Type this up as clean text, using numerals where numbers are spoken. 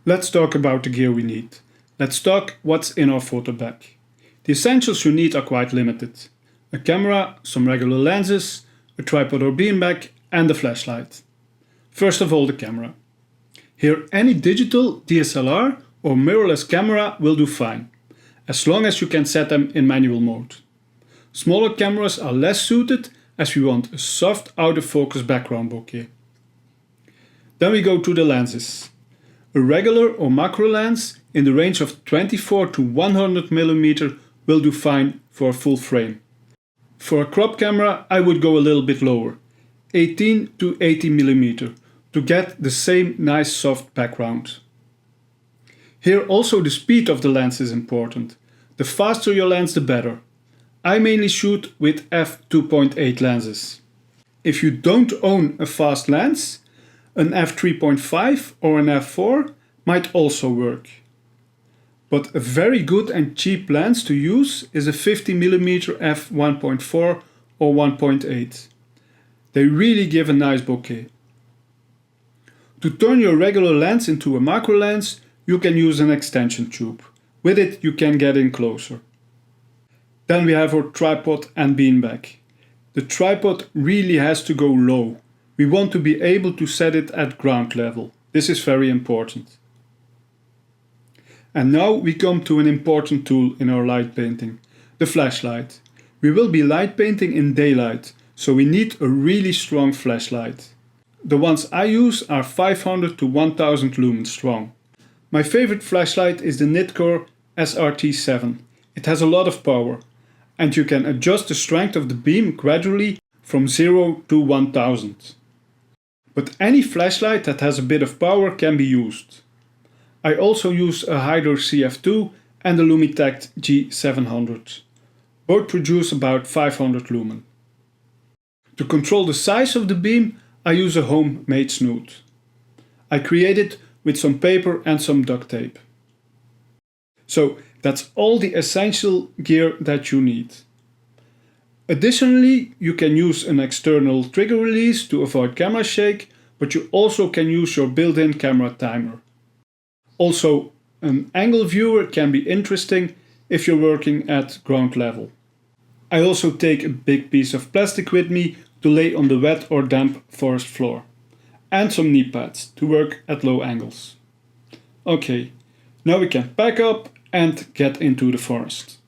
Let's talk about the gear we need. Let's talk what's in our photo bag. The essentials you need are quite limited. A camera, some regular lenses, a tripod or beanbag and a flashlight. First of all, the camera. Here any digital DSLR or mirrorless camera will do fine, as long as you can set them in manual mode. Smaller cameras are less suited as we want a soft out of focus background bokeh. Then we go to the lenses. A regular or macro lens in the range of 24 to 100 mm will do fine for a full frame. For a crop camera I would go a little bit lower, 18 to 80 mm, to get the same nice soft background. Here also the speed of the lens is important. The faster your lens the better. I mainly shoot with f2.8 lenses. If you don't own a fast lens, an f3.5 or an f4 might also work. But a very good and cheap lens to use is a 50mm f1.4 or 1.8. They really give a nice bokeh. To turn your regular lens into a macro lens, you can use an extension tube. With it you can get in closer. Then we have our tripod and beanbag. The tripod really has to go low. We want to be able to set it at ground level. This is very important. And now we come to an important tool in our light painting, the flashlight. We will be light painting in daylight, so we need a really strong flashlight. The ones I use are 500 to 1000 lumens strong. My favorite flashlight is the Nitcor SRT7. It has a lot of power, and you can adjust the strength of the beam gradually from 0 to 1000. But any flashlight that has a bit of power can be used. I also use a Hydro CF2 and a Lumitect G700. Both produce about 500 lumen. To control the size of the beam, I use a homemade snoot. I create it with some paper and some duct tape. So that's all the essential gear that you need. Additionally, you can use an external trigger release to avoid camera shake, but you also can use your built-in camera timer. Also, an angle viewer can be interesting if you're working at ground level. I also take a big piece of plastic with me to lay on the wet or damp forest floor, and some knee pads to work at low angles. Okay, now we can pack up and get into the forest.